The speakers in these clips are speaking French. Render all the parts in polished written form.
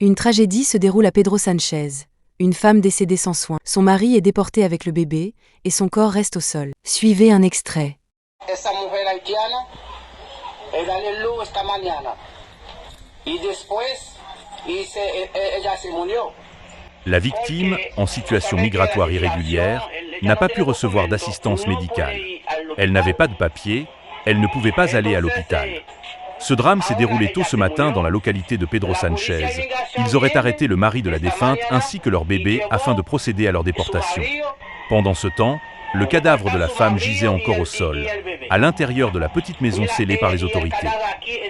Une tragédie se déroule à Pedro Sanchez. Une femme décédée sans soins. Son mari est déporté avec le bébé et son corps reste au sol. Suivez un extrait. Esa mujer haitiana era en luz esta mañana y después ella se murió. La victime, en situation migratoire irrégulière, n'a pas pu recevoir d'assistance médicale. Elle n'avait pas de papier, elle ne pouvait pas aller à l'hôpital. Ce drame s'est déroulé tôt ce matin dans la localité de Pedro Sanchez. Ils auraient arrêté le mari de la défunte ainsi que leur bébé afin de procéder à leur déportation. Pendant ce temps, le cadavre de la femme gisait encore au sol, à l'intérieur de la petite maison scellée par les autorités.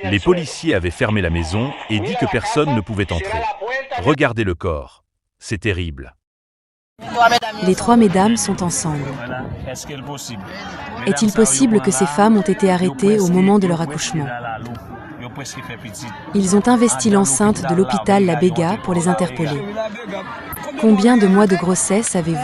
Les policiers avaient fermé la maison et dit que personne ne pouvait entrer. Regardez le corps. C'est terrible. Les trois mesdames sont ensemble. Est-il possible que ces femmes ont été arrêtées au moment de leur accouchement? Ils ont investi l'enceinte de l'hôpital La Bega pour les interpeller. Combien de mois de grossesse avez-vous?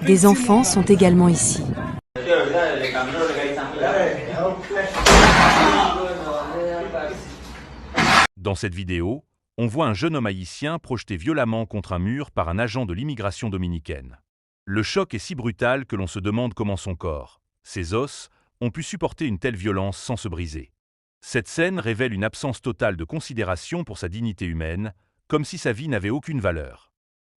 Des enfants sont également ici. Dans cette vidéo, on voit un jeune homme haïtien projeté violemment contre un mur par un agent de l'immigration dominicaine. Le choc est si brutal que l'on se demande comment son corps, ses os, ont pu supporter une telle violence sans se briser. Cette scène révèle une absence totale de considération pour sa dignité humaine, comme si sa vie n'avait aucune valeur.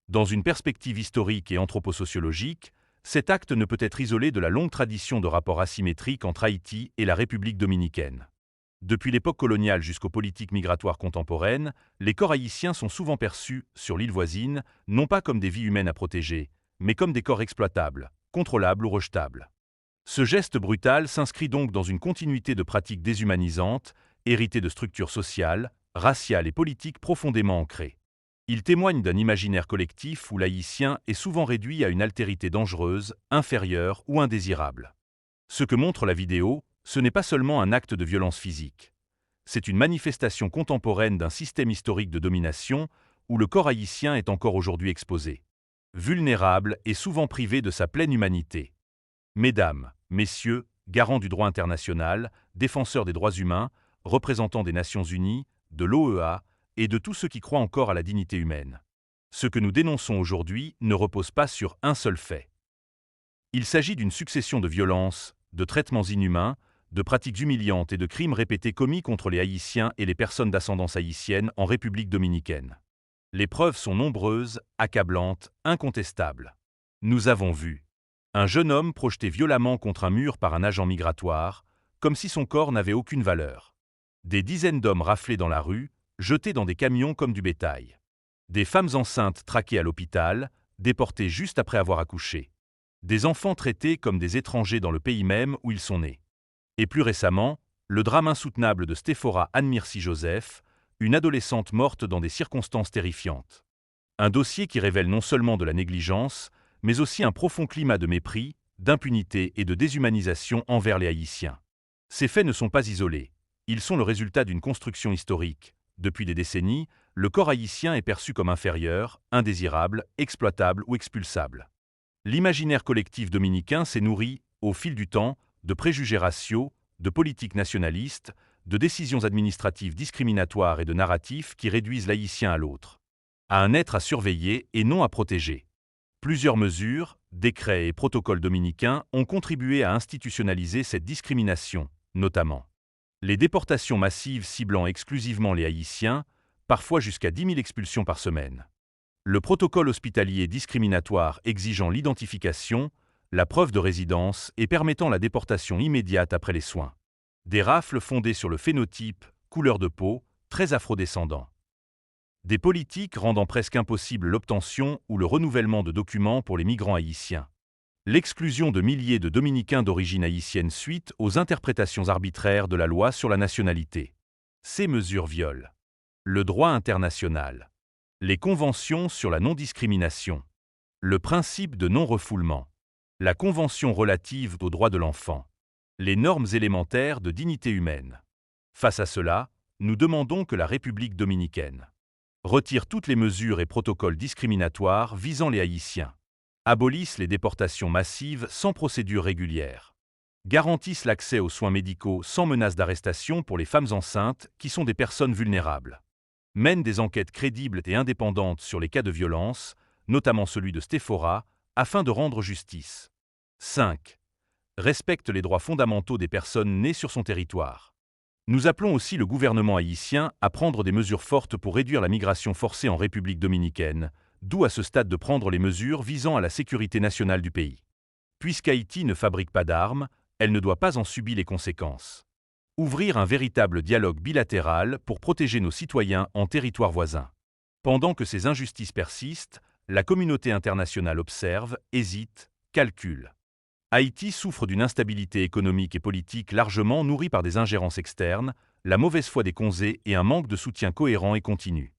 Dans une perspective historique et anthroposociologique, cet acte ne peut être isolé de la longue tradition de rapports asymétriques entre Haïti et la République dominicaine. Depuis l'époque coloniale jusqu'aux politiques migratoires contemporaines, les corps haïtiens sont souvent perçus, sur l'île voisine, non pas comme des vies humaines à protéger, mais comme des corps exploitables, contrôlables ou rejetables. Ce geste brutal s'inscrit donc dans une continuité de pratiques déshumanisantes, héritées de structures sociales, raciales et politiques profondément ancrées. Il témoigne d'un imaginaire collectif où l'haïtien est souvent réduit à une altérité dangereuse, inférieure ou indésirable. Ce que montre la vidéo, ce n'est pas seulement un acte de violence physique. C'est une manifestation contemporaine d'un système historique de domination où le corps haïtien est encore aujourd'hui exposé. Vulnérable et souvent privé de sa pleine humanité. Mesdames, messieurs, garants du droit international, défenseurs des droits humains, représentants des Nations Unies, de l'OEA et de tous ceux qui croient encore à la dignité humaine. Ce que nous dénonçons aujourd'hui ne repose pas sur un seul fait. Il s'agit d'une succession de violences, de traitements inhumains, de pratiques humiliantes et de crimes répétés commis contre les Haïtiens et les personnes d'ascendance haïtienne en République dominicaine. Les preuves sont nombreuses, accablantes, incontestables. Nous avons vu un jeune homme projeté violemment contre un mur par un agent migratoire, comme si son corps n'avait aucune valeur. Des dizaines d'hommes raflés dans la rue, jetés dans des camions comme du bétail. Des femmes enceintes traquées à l'hôpital, déportées juste après avoir accouché. Des enfants traités comme des étrangers dans le pays même où ils sont nés. Et plus récemment, le drame insoutenable de Stéphora Anne-Mircy Joseph, une adolescente morte dans des circonstances terrifiantes. Un dossier qui révèle non seulement de la négligence, mais aussi un profond climat de mépris, d'impunité et de déshumanisation envers les Haïtiens. Ces faits ne sont pas isolés. Ils sont le résultat d'une construction historique. Depuis des décennies, le corps haïtien est perçu comme inférieur, indésirable, exploitable ou expulsable. L'imaginaire collectif dominicain s'est nourri, au fil du temps, de préjugés raciaux, de politiques nationalistes, de décisions administratives discriminatoires et de narratifs qui réduisent l'haïtien à l'autre, à un être à surveiller et non à protéger. Plusieurs mesures, décrets et protocoles dominicains ont contribué à institutionnaliser cette discrimination, notamment les déportations massives ciblant exclusivement les Haïtiens, parfois jusqu'à 10 000 expulsions par semaine. Le protocole hospitalier discriminatoire exigeant l'identification, la preuve de résidence et permettant la déportation immédiate après les soins. Des rafles fondées sur le phénotype, couleur de peau, très afrodescendant. Des politiques rendant presque impossible l'obtention ou le renouvellement de documents pour les migrants haïtiens. L'exclusion de milliers de Dominicains d'origine haïtienne suite aux interprétations arbitraires de la loi sur la nationalité. Ces mesures violent le droit international, les conventions sur la non-discrimination, le principe de non-refoulement, la convention relative aux droits de l'enfant, les normes élémentaires de dignité humaine. Face à cela, nous demandons que la République dominicaine retire toutes les mesures et protocoles discriminatoires visant les Haïtiens. abolissent les déportations massives sans procédure régulière, garantissent l'accès aux soins médicaux sans menace d'arrestation pour les femmes enceintes qui sont des personnes vulnérables, mènent des enquêtes crédibles et indépendantes sur les cas de violence, notamment celui de Stéphora, afin de rendre justice. 5. Respecte les droits fondamentaux des personnes nées sur son territoire. Nous appelons aussi le gouvernement haïtien à prendre des mesures fortes pour réduire la migration forcée en République dominicaine, d'où à ce stade de prendre les mesures visant à la sécurité nationale du pays. Puisqu'Haïti ne fabrique pas d'armes, elle ne doit pas en subir les conséquences. Ouvrir un véritable dialogue bilatéral pour protéger nos citoyens en territoire voisin. Pendant que ces injustices persistent, la communauté internationale observe, hésite, calcule. Haïti souffre d'une instabilité économique et politique largement nourrie par des ingérences externes, la mauvaise foi des conseils et un manque de soutien cohérent et continu.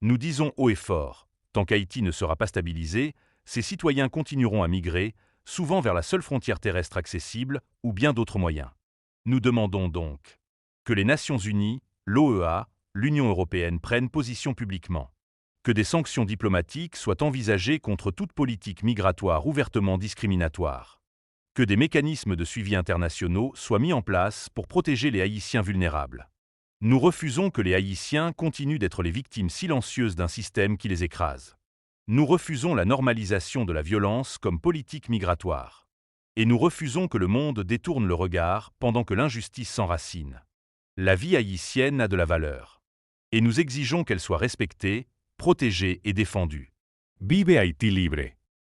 Nous disons haut et fort, tant qu'Haïti ne sera pas stabilisé, ses citoyens continueront à migrer, souvent vers la seule frontière terrestre accessible ou bien d'autres moyens. Nous demandons donc que les Nations Unies, l'OEA, l'Union européenne prennent position publiquement, que des sanctions diplomatiques soient envisagées contre toute politique migratoire ouvertement discriminatoire, que des mécanismes de suivi internationaux soient mis en place pour protéger les Haïtiens vulnérables. Nous refusons que les Haïtiens continuent d'être les victimes silencieuses d'un système qui les écrase. Nous refusons la normalisation de la violence comme politique migratoire. Et nous refusons que le monde détourne le regard pendant que l'injustice s'enracine. La vie haïtienne a de la valeur. Et nous exigeons qu'elle soit respectée, protégée et défendue. Vive Haití libre.